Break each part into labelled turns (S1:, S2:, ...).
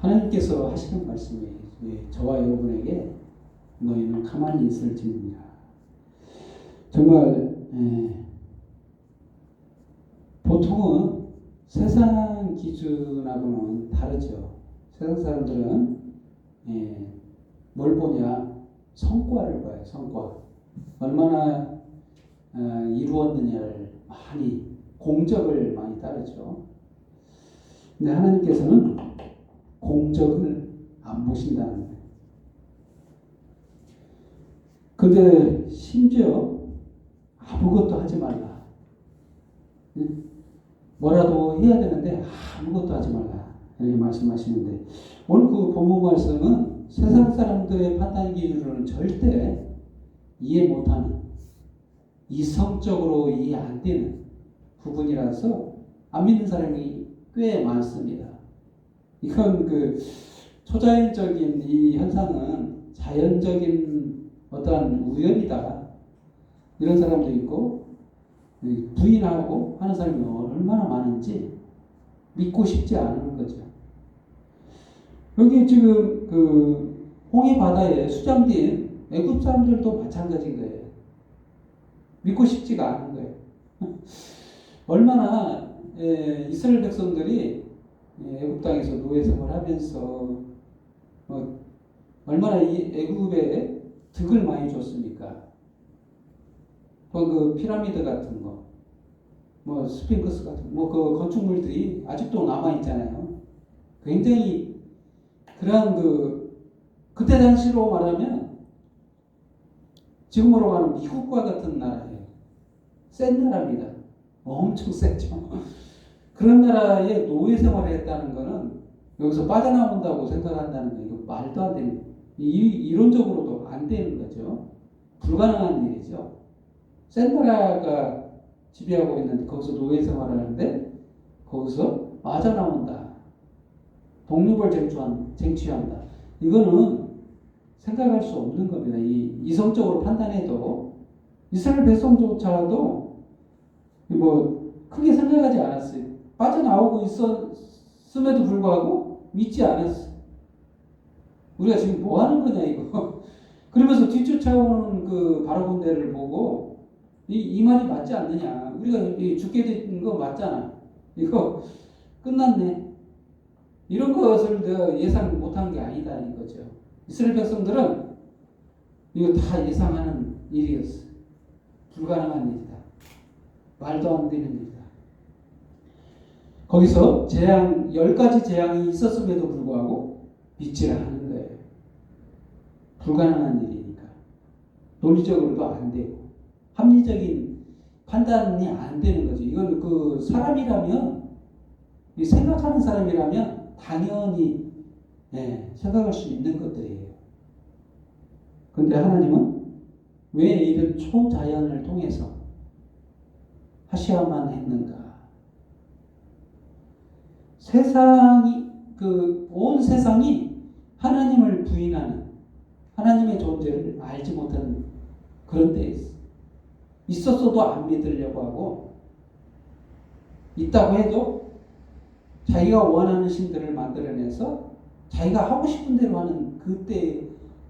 S1: 하나님께서 하시는 말씀이 저와 여러분에게 너희는 가만히 있을지니라. 정말 보통은 세상 기준하고는 다르죠. 세상 사람들은 뭘 보냐? 성과를 봐요. 성과. 얼마나 이루었느냐를 많이, 공적을 많이 따르죠. 근데 하나님께서는 공적을 안 보신다는 거예요. 근데 심지어 아무것도 하지 말라. 뭐라도 해야 되는데 아무것도 하지 말라. 이렇게 말씀하시는데, 오늘 그 본문 말씀은 세상 사람들의 판단 기준으로는 절대 이해 못하는, 이성적으로 이해 안 되는 부분이라서 안 믿는 사람이 꽤 많습니다. 이건 그 초자연적인 이 현상은 자연적인 어떠한 우연이다, 이런 사람도 있고, 부인하고 하는 사람이 얼마나 많은지 믿고 싶지 않은 거죠. 여기 지금 그 홍해 바다에 수장된 애굽 사람들도 마찬가지인 거예요. 믿고 싶지가 않은 거예요. 얼마나 이스라엘 백성들이 애굽 땅에서 노예 생활하면서 얼마나 이 애굽에 득을 많이 줬습니까? 그 피라미드 같은 거, 스핑크스 같은 거, 그 건축물들이 아직도 남아 있잖아요. 굉장히 그런 그때 당시로 말하면 지금으로 말하면 미국과 같은 나라예요. 센 나라입니다. 엄청 셌죠. 그런 나라에 노예 생활을 했다는 거는 여기서 빠져나온다고 생각한다는 거, 이거 말도 안 되는, 이론적으로도 안 되는 거죠. 불가능한 일이죠. 센 나라가 지배하고 있는데 거기서 노예 생활을 하는데 거기서 빠져나온다. 독립을 쟁취한다. 이거는 생각할 수 없는 겁니다. 이성적으로 판단해도 이스라엘 백성조차도 크게 생각하지 않았어요. 빠져나오고 있었음에도 불구하고 믿지 않았어요. 우리가 지금 뭐 하는 거냐 이거. 그러면서 뒤쫓아오는 그 바로군대를 보고 이 말이 맞지 않느냐. 우리가 죽게 된 거 맞잖아. 이거 끝났네. 이런 것을 내가 예상 못한 게 아니다 이거죠. 이스라엘 백성들은 이거 다 예상하는 일이었어. 불가능한 일이다. 말도 안 되는 일이다. 거기서 10가지 재앙이 있었음에도 불구하고 믿지 않는 거예요. 불가능한 일이니까. 논리적으로도 안 되고 합리적인 판단이 안 되는 거죠. 이건 그 사람이라면, 생각하는 사람이라면 당연히 생각할 수 있는 것들이에요. 그런데 하나님은 왜 이런 초자연을 통해서 하셔야만 했는가? 온 세상이 하나님을 부인하는, 하나님의 존재를 알지 못하는 그런 데에 있었어도 안 믿으려고 하고, 있다고 해도 자기가 원하는 신들을 만들어내서 자기가 하고 싶은 대로 하는 그때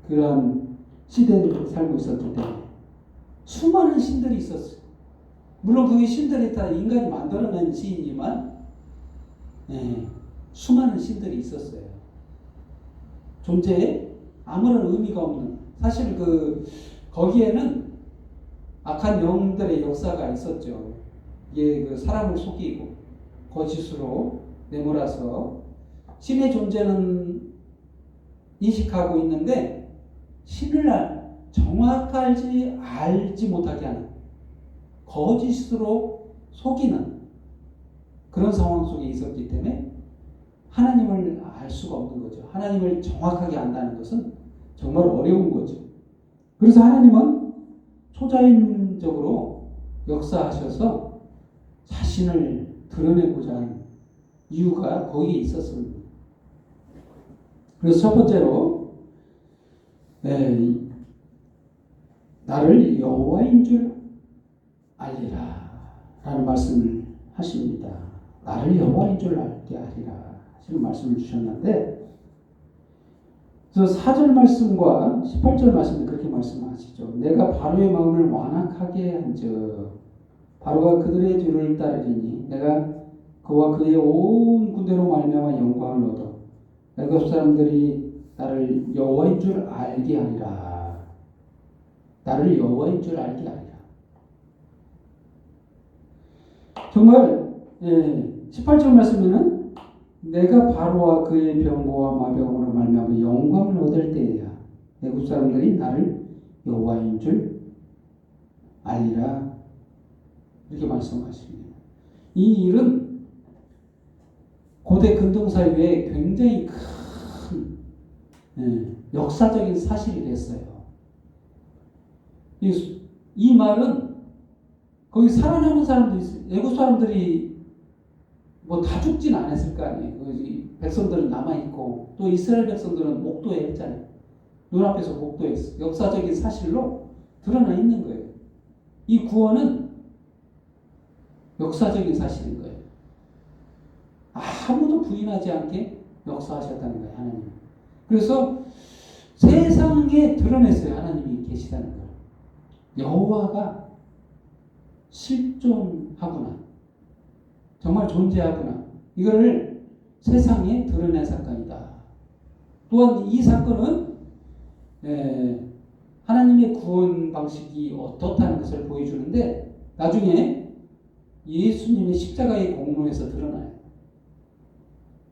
S1: 그런 시대를 살고 있었기 때문에 수많은 신들이 있었어요. 물론 그 신들이 다 인간이 만들어낸 신이지만 수많은 신들이 있었어요. 존재에 아무런 의미가 없는, 사실 거기에는 악한 영들의 역사가 있었죠. 이게 그 사람을 속이고 거짓으로 내몰아서 신의 존재는 인식하고 있는데 신을 정확하게 알지 못하게 하는, 거짓으로 속이는 그런 상황 속에 있었기 때문에 하나님을 알 수가 없는 거죠. 하나님을 정확하게 안다는 것은 정말 어려운 거죠. 그래서 하나님은 초자연적으로 역사하셔서 자신을 드러내고자 하는 이유가 거기에 있었습니다. 그래서 첫 번째로 나를 여호와인 줄 알리라 라는 말씀을 하십니다. 나를 여호와인 줄 알게 하리라 하시는 말씀을 주셨는데, 저 4절 말씀과 18절 말씀에 그렇게 말씀하시죠. 내가 바로의 마음을 완악하게 한즉 바로가 그들의 뒤를 따르리니 내가 그와 그의 온 군대로 말미암아 영광을 얻어 애굽 사람들이 나를 여호와인 줄 알게 하리라. 나를 여호와인 줄 알게 하리라. 정말 18절 말씀에는 내가 바로와 그의 병거와 마병으로 말미암아 영광을 얻을 때에야 애굽 사람들이 나를 여호와인 줄 알리라. 이렇게 말씀하십니다. 이 일은 고대 근동사 이후에 굉장히 큰 역사적인 사실이 됐어요. 이 말은 거기 살아남은 사람도 있어요. 애국 사람들이 뭐 다 죽진 않았을 거 아니에요. 백성들은 남아있고 또 이스라엘 백성들은 목도에 했잖아요. 눈앞에서 목도했어. 역사적인 사실로 드러나 있는 거예요. 이 구원은 역사적인 사실인 거예요. 아무도 부인하지 않게 역사하셨다는 거예요. 하나님. 그래서 세상에 드러냈어요. 하나님이 계시다는 거예요. 여호와가 실존하구나. 정말 존재하구나. 이거를 세상에 드러낸 사건이다. 또한 이 사건은 하나님의 구원 방식이 어떻다는 것을 보여주는데 나중에 예수님의 십자가의 공로에서 드러나요.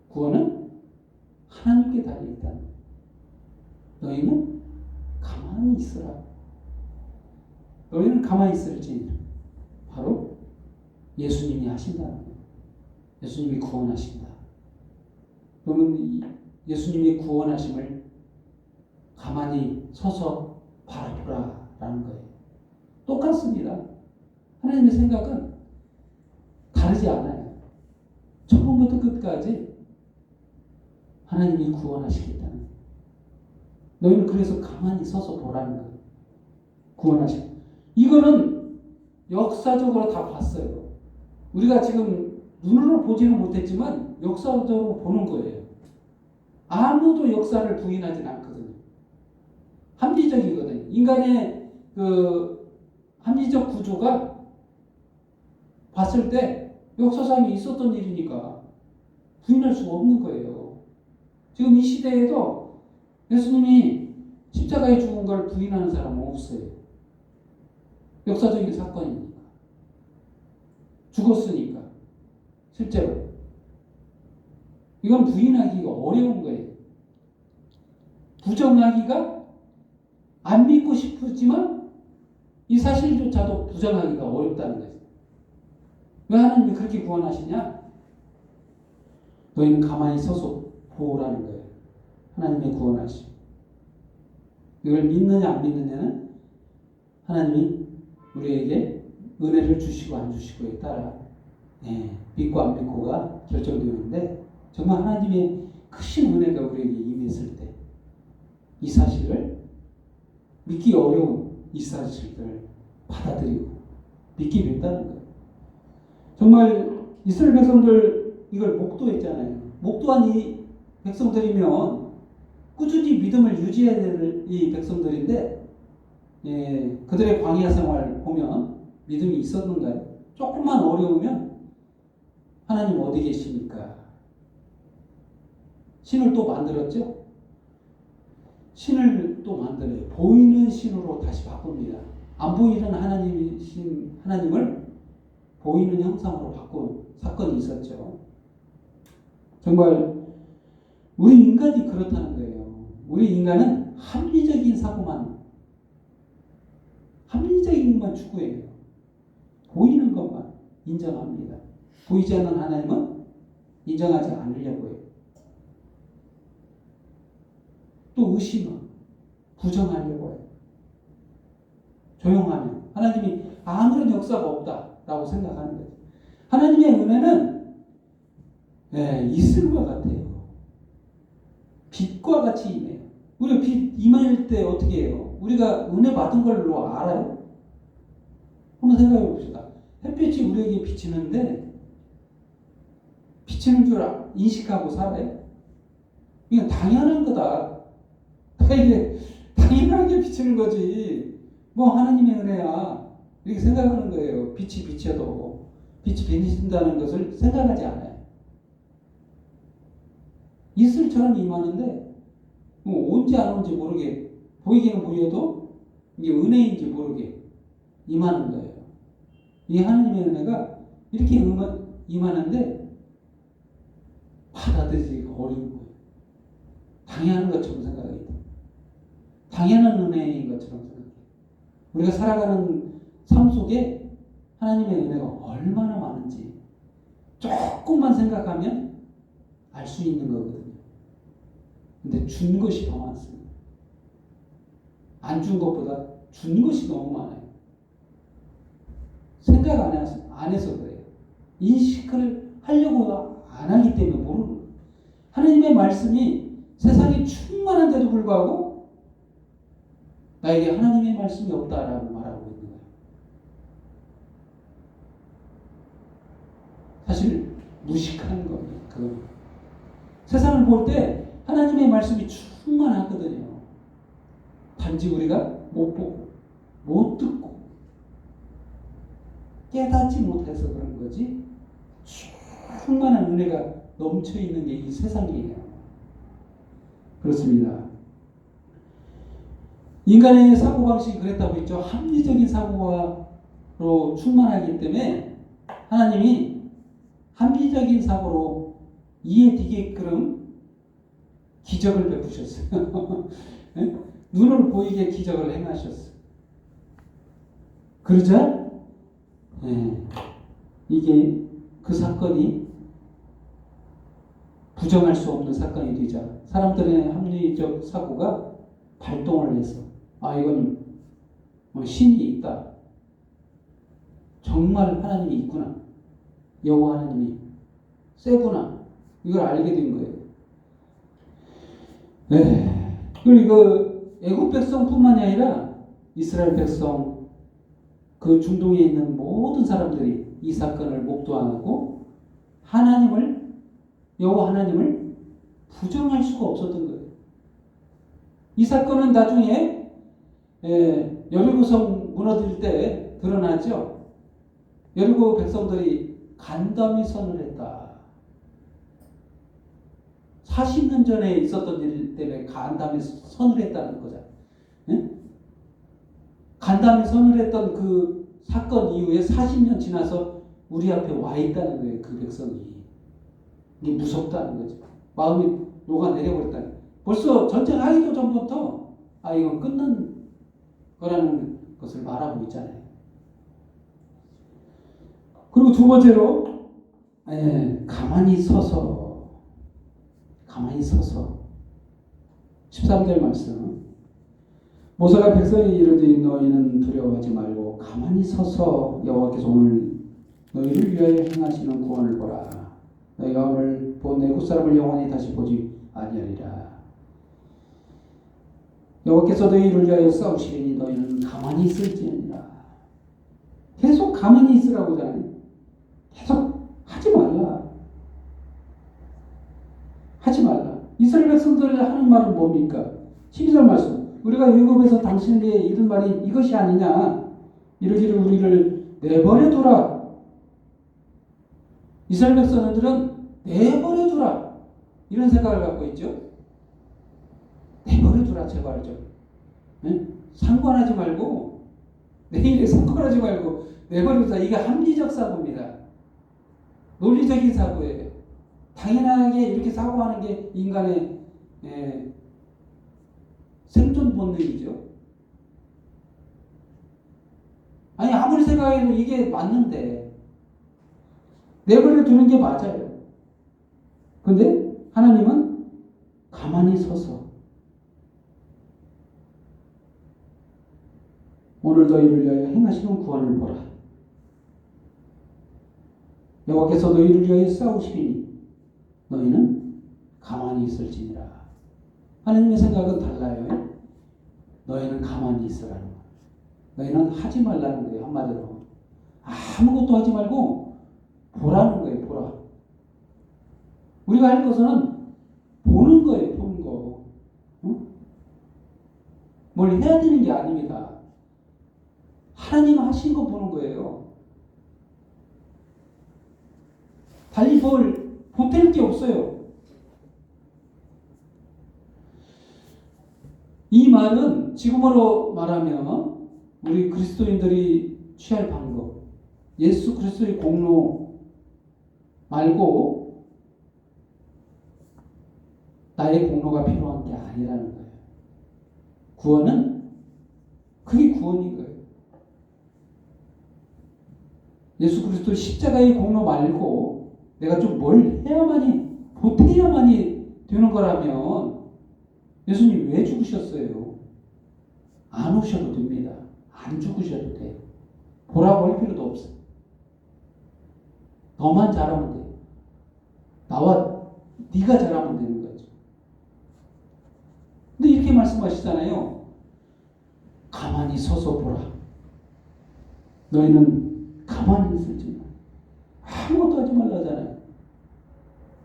S1: 구원은 하나님께 달려있다. 너희는 가만히 있으라. 너희는 가만히 있을지 바로 예수님이 하신다는 거예요. 예수님이 구원하신다. 그러면 예수님의 구원하심을 가만히 서서 바라보라라는 거예요. 똑같습니다. 하나님의 생각은 다르지 않아요. 처음부터 끝까지 하나님이 구원하시겠다는 거예요. 너희는 그래서 가만히 서서 보라는 거예요. 구원하시고. 이거는 역사적으로 다 봤어요. 우리가 지금 눈으로 보지는 못했지만 역사적으로 보는 거예요. 아무도 역사를 부인하진 않거든요. 합리적이거든요. 인간의 그 합리적 구조가 봤을 때 역사상에 있었던 일이니까 부인할 수가 없는 거예요. 지금 이 시대에도 예수님이 십자가에 죽은 걸 부인하는 사람은 없어요. 역사적인 사건이니까. 죽었으니까. 실제로. 이건 부인하기가 어려운 거예요. 부정하기가 안 믿고 싶지만 이 사실조차도 부정하기가 어렵다는 거죠. 왜 하나님이 그렇게 구원하시냐? 너희는 가만히 서서 보라는 거예요. 하나님의 구원하심. 이걸 믿느냐 안 믿느냐는 하나님이 우리에게 은혜를 주시고 안 주시고에 따라 믿고 안 믿고가 결정되는데 정말 하나님의 크신 은혜가 우리에게 임했을 때 이 사실을 믿기 어려운 이 사실을 받아들이고 믿게 된다는 거예요. 정말 이스라엘 백성들 이걸 목도했잖아요. 목도한 이 백성들이면 꾸준히 믿음을 유지해야 될 이 백성들인데 그들의 광야 생활 보면 믿음이 있었는가요? 조금만 어려우면 하나님 어디 계십니까? 신을 또 만들었죠? 신을 또 만들어요. 보이는 신으로 다시 바꿉니다. 안 보이는 하나님을 보이는 형상으로 바꾼 사건이 있었죠. 정말 우리 인간이 그렇다는 거예요. 우리 인간은 합리적인 사고만, 합리적인 것만 추구해요. 보이는 것만 인정합니다. 보이지 않는 하나님은 인정하지 않으려고 해요. 또 의심은 부정하려고 해요. 조용하면 하나님이 아무런 역사가 없다라고 생각하는 거죠. 하나님의 은혜는 이슬과 같아요. 빛과 같이 임해요. 우리가 빛 임할 때 어떻게 해요? 우리가 은혜 받은 걸로 알아요? 한번 생각해 봅시다. 햇빛이 우리에게 비치는데 비치는 줄 인식하고 살아요? 이건 당연한 거다. 이게 당연하게 비치는 거지. 뭐 하나님의 은혜야. 이렇게 생각하는 거예요. 빛이 비쳐도 빛이 비친다는 것을 생각하지 않아요. 이슬처럼 임하는데 뭐 온지 안 온지 모르게 보이기는 보여도 이게 은혜인지 모르게 임하는 거예요. 이 하나님의 은혜가 이렇게 임하는데 받아들이기가 어려운 거예요. 당연한 것처럼 생각해요. 당연한 은혜인 것처럼 생각해요. 우리가 살아가는 삶 속에 하나님의 은혜가 얼마나 많은지 조금만 생각하면 알 수 있는 거거든요. 근데 준 것이 더 많습니다. 안 준 것보다 준 것이 너무 많아요. 생각 안 해서 그래요. 인식을 하려고 안 하기 때문에 모르는 거예요. 하나님의 말씀이 세상에 충만한데도 불구하고 나에게 하나님의 말씀이 없다라고 말하고 있는 거예요. 사실 무식한 겁니다. 그건. 세상을 볼 때 하나님의 말씀이 충만하거든요. 단지 우리가 못 보고 못 듣고 깨닫지 못해서 그런 거지 충만한 은혜가 넘쳐있는 게 이 세상이에요. 그렇습니다. 인간의 사고방식이 그랬다고 했죠. 합리적인 사고로 충만하기 때문에 하나님이 합리적인 사고로 이해되게끔 기적을 베푸셨어요. 눈을 보이게 기적을 행하셨어요. 그러자 이게 그 사건이 부정할 수 없는 사건이 되자 사람들의 합리적 사고가 발동을 해서 이건 신이 있다. 정말 하나님이 있구나. 여호와 하나님이 세구나. 이걸 알게 된 거예요. 그리고 애국 백성뿐만이 아니라 이스라엘 백성 그 중동에 있는 모든 사람들이 이 사건을 목도하고 하나님을 여호와 하나님을 부정할 수가 없었던 거예요. 이 사건은 나중에 여리고성 무너질 때 드러나죠. 여리고 백성들이 간담이 선을 했다. 40년 전에 있었던 일 때문에 간담이 선을 했다는 거잖아요. 간담이 선을 했던 그 사건 이후에 40년 지나서 우리 앞에 와 있다는 거예요. 그 백성이. 이게 무섭다는 거죠. 마음이 녹아내려버렸다는 거예요. 벌써 전쟁하기도 전부터 이건 끝난 거라는 것을 말하고 있잖아요. 그리고 두 번째로 가만히 서서 13절 말씀 모세가 백성에게 이르되 너희는 두려워하지 말고 가만히 서서 여호와께서 오늘 너희를 위하여 행하시는 구원을 보라. 너희가 오늘 본 애굽 사람을 영원히 다시 보지 아니하리라. 여호와께서 너희를 위하여 싸우시리니 너희는 가만히 있을지니라. 계속 가만히 있으라고 하잖아요. 계속 하지 말라. 하지 말라. 이스라엘 백성들이 하는 말은 뭡니까? 12절 말씀. 우리가 애굽에서 당신에게 이른 말이 이것이 아니냐. 이르기를 우리를 내버려 두라. 이스라엘 백성들은 내버려 두라. 이런 생각을 갖고 있죠. 내버려 두라 제발 좀. 상관하지 말고 내일에 상관하지 말고 내버려 두라. 이게 합리적 사고입니다. 논리적인 사고예요. 당연하게 이렇게 사고하는 게 인간의 생존 본능이죠. 아무리 생각해도 이게 맞는데 내버려 두는 게 맞아요. 근데 하나님은 가만히 서서 오늘 너희를 위하여 행하시는 구원을 보라. 여호와께서 너희를 위하여 싸우시리니 너희는 가만히 있을지니라. 하나님의 생각은 달라요. 너희는 가만히 있으라는 거예요. 너희는 하지 말라는 거예요. 한마디로 아무것도 하지 말고 보라는 거예요. 보라. 우리가 할 것은 보는 거예요. 보는 거. 뭘 해야 되는 게 아닙니다. 하나님 하신 거 보는 거예요. 달리 뭘 보탤 게 없어요. 이 말은 지금으로 말하면 우리 그리스도인들이 취할 방법, 예수 그리스도의 공로 말고 나의 공로가 필요한 게 아니라는 거예요. 구원은 그게 구원인 거예요. 예수 그리스도 십자가의 공로 말고 내가 좀 뭘 해야만이, 보태야만이 되는 거라면 예수님 왜 죽으셨어요? 안 오셔도 됩니다. 안 죽으셔도 돼요. 보라고 할 필요도 없어요. 너만 잘하면 돼요. 나와 네가 잘하면 되는 거죠. 근데 이렇게 말씀하시잖아요. 가만히 서서 보라. 너희는 가만히 있을지 아무것도 하지 말라잖아요.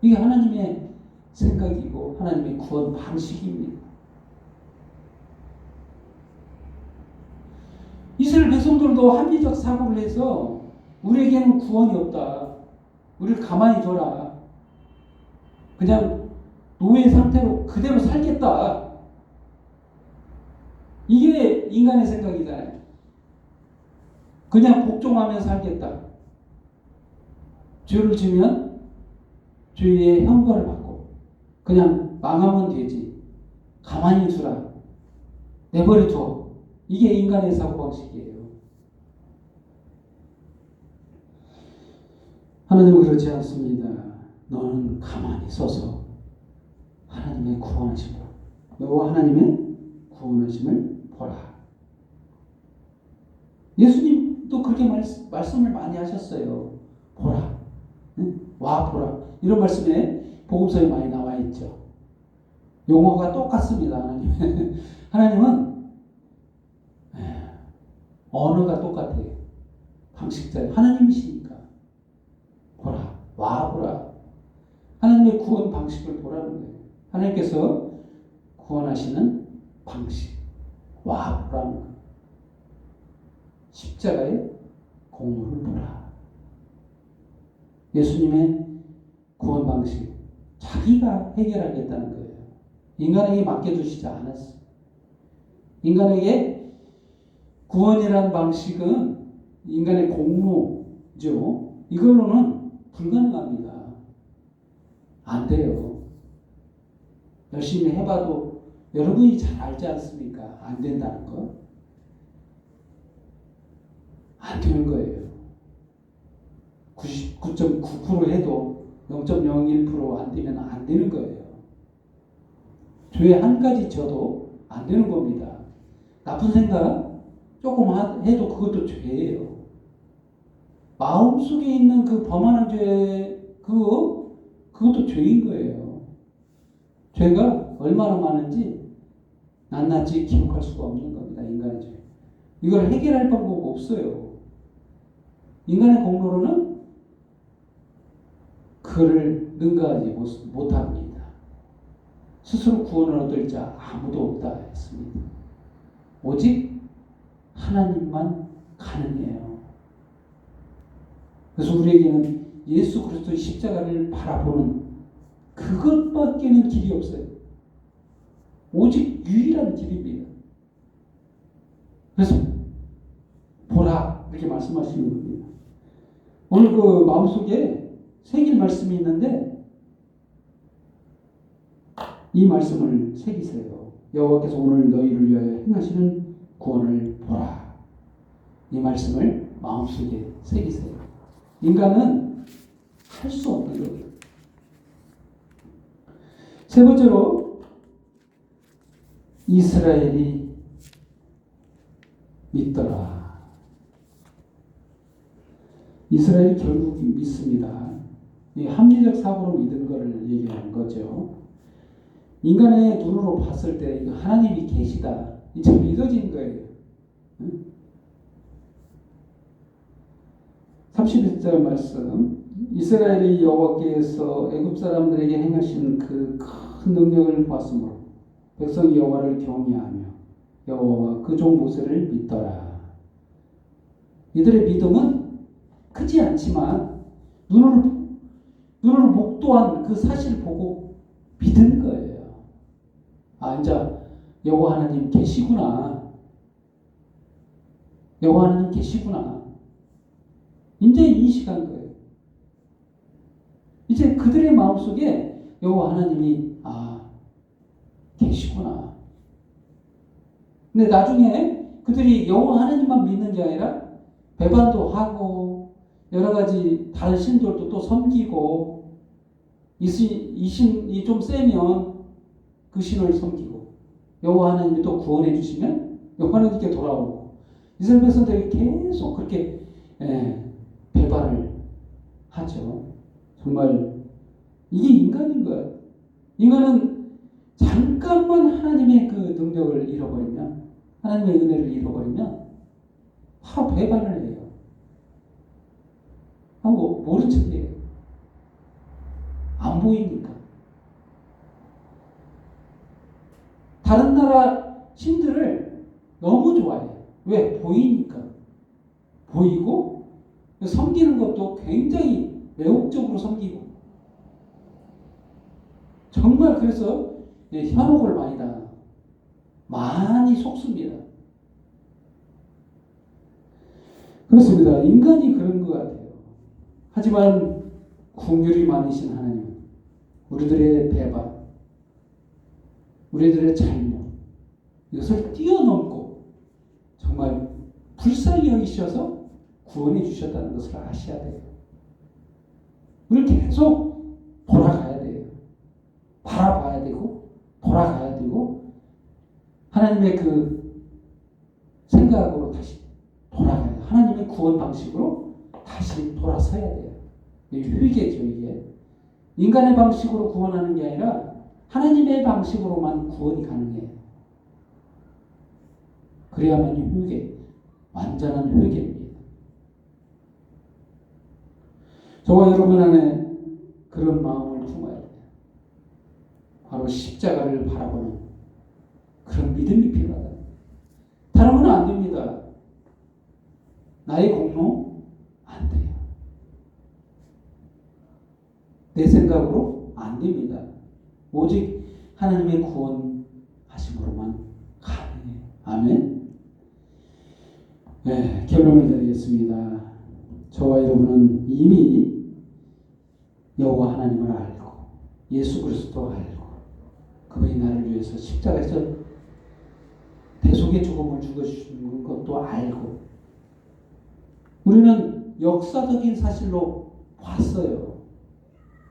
S1: 이게 하나님의 생각이고 하나님의 구원 방식입니다. 이스라엘 백성들도 합리적 사고를 해서 우리에게는 구원이 없다. 우리를 가만히 둬라. 그냥 노예 상태로 그대로 살겠다. 이게 인간의 생각이잖아요. 그냥 복종하며 살겠다. 죄를 지면 죄의 형벌을 받고 그냥 망하면 되지. 가만히 두라. 내버려 둬. 이게 인간의 사고방식이에요. 하나님은 그렇지 않습니다. 너는 가만히 서서 하나님의 구원하심을, 여호와 하나님의 구원하심을 보라. 예수님도 그렇게 말씀을 많이 하셨어요. 보라. 와 보라. 이런 말씀에 복음서에 많이 나와 있죠. 용어가 똑같습니다. 하나님은 언어가 똑같아요. 방식대로 하나님이시니까 보라, 와 보라. 하나님의 구원 방식을 보라는 거예요. 하나님께서 구원하시는 방식, 와 보라는 거예요. 십자가의 공로를 보라. 예수님의 구원 방식, 자기가 해결하겠다는 거예요. 인간에게 맡겨두시지 않았어요. 인간에게 구원이라는 방식은 인간의 공로죠. 이걸로는 불가능합니다. 안 돼요. 열심히 해봐도 여러분이 잘 알지 않습니까? 안 된다는 거. 안 되는 거예요. 99.9% 해도 0.01% 안 되면 안 되는 거예요. 죄 한 가지 져도 안 되는 겁니다. 나쁜 생각 조금 해도 그것도 죄예요. 마음속에 있는 그 범하는 죄, 그것도 죄인 거예요. 죄가 얼마나 많은지 낱낱이 기록할 수가 없는 겁니다. 인간의 죄. 이걸 해결할 방법 없어요. 인간의 공로로는 그를 능가하지 못합니다. 스스로 구원을 얻을 자 아무도 없다 했습니다. 오직 하나님만 가능해요. 그래서 우리에게는 예수 그리스도의 십자가를 바라보는 그것밖에는 길이 없어요. 오직 유일한 길입니다. 그래서 보라 이렇게 말씀하시는 겁니다. 오늘 그 마음속에 새길 말씀이 있는데 이 말씀을 새기세요. 여호와께서 오늘 너희를 위하여 행하시는 구원을 보라. 이 말씀을 마음속에 새기세요. 인간은 할 수 없는 거예요. 세 번째로 이스라엘이 믿더라. 이스라엘이 결국 믿습니다. 이 합리적 사고로 믿은 것을 얘기하는 거죠. 인간의 눈으로 봤을 때 하나님이 계시다. 이제 믿어진 거예요. 31절 말씀. 이스라엘이 여호와께서 애굽 사람들에게 행하신 그 큰 능력을 보았으므로 백성이 여호와를 경외하며 여호와 그 종 모세를 믿더라. 이들의 믿음은 크지 않지만 눈으로 목도한 그 사실을 보고 믿은 거예요. 아, 이제 여호와 하나님 계시구나. 여호와 하나님 계시구나. 이제 인식한 거예요. 이제 그들의 마음속에 여호와 하나님이 계시구나. 근데 나중에 그들이 여호와 하나님만 믿는 게 아니라 배반도 하고 여러 가지 다른 신들도 또 섬기고 이 신이 좀 세면 그 신을 섬기고 여호와 하나님이 또 구원해 주시면 여호와 하나님께 돌아오고 이스라엘 백성들이 계속 그렇게 배반을 하죠. 정말 이게 인간인 거예요. 인간은 잠깐만 하나님의 그 능력을 잃어버리면 하나님의 은혜를 잃어버리면 바로 배반을 해요. 하고 모른 척해요. 안 보이니까. 다른 나라 신들을 너무 좋아해요. 왜? 보이니까. 보이고 섬기는 것도 굉장히 매혹적으로 섬기고 정말 그래서 현혹을 많이 속습니다. 그렇습니다. 인간이 그런 것 같아요. 하지만 긍휼이 많으신 하나님은 우리들의 배반, 우리들의 잘못 이것을 뛰어넘고 정말 불쌍히 여기셔서 구원해 주셨다는 것을 아셔야 돼요. 우리는 계속 돌아가야 돼요. 바라봐야 되고 돌아가야 되고 하나님의 그 생각으로 다시 돌아가야 돼요. 하나님의 구원 방식으로 다시 돌아서야 돼요. 이게 회개죠. 이게 인간의 방식으로 구원하는 게 아니라 하나님의 방식으로만 구원이 가능해요. 그래야만이 회개, 완전한 회개입니다. 저와 여러분 안에 그런 마음을 품어야 돼요. 바로 십자가를 바라보는 그런 믿음이 필요하다. 다른 건 안 됩니다. 나의 공로 안 돼요. 내 생각으로 안 됩니다. 오직 하나님의 구원하심으로만 가능해요. 아멘. 네, 결론을 내리겠습니다. 저와 여러분은 이미 여호와 하나님을 알고 예수 그리스도 알고 그분이 나를 위해서 십자가에서 대속의 죽음을 죽어주시는 것도 알고 우리는 역사적인 사실로 봤어요.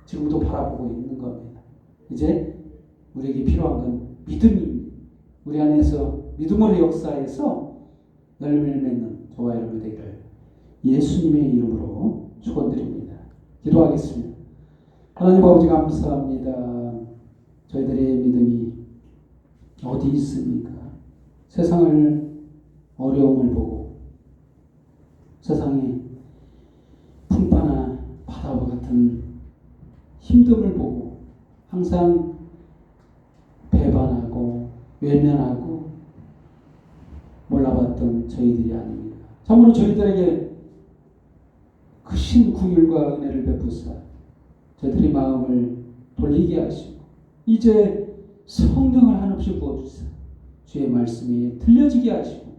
S1: 지금도 바라보고 있는 겁니다. 이제 우리에게 필요한 건 믿음입니다. 우리 안에서 믿음으로 역사해서 열매를 맺는 저와 여러분 되기를 예수님의 이름으로 축원드립니다. 기도하겠습니다. 하나님 아버지 감사합니다. 저희들의 믿음이 어디 있습니까? 세상을 어려움을 보고 세상의 풍파나 바다와 같은 힘듦을 보고 항상 배반하고 외면하고 몰라봤던 저희들이 아닙니다. 참으로 저희들에게 크신 긍휼과 은혜를 베푸사 저희들의 마음을 돌리게 하시고 이제 성령을 한없이 부어주사 주의 말씀이 들려지게 하시고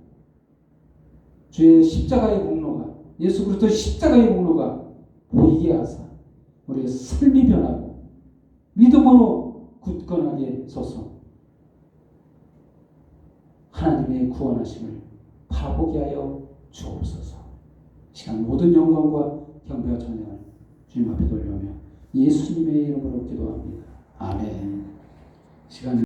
S1: 주의 십자가의 공로가 예수 그리스도의 십자가의 공로가 보이게 하사 우리의 삶이 변하고 믿음으로 굳건하게 서서 하나님의 구원하심을 바라보게 하여 주옵소서. 시간 모든 영광과 경배와 찬양을 주님 앞에 돌려오며 예수님의 이름으로 기도합니다. 아멘. 시간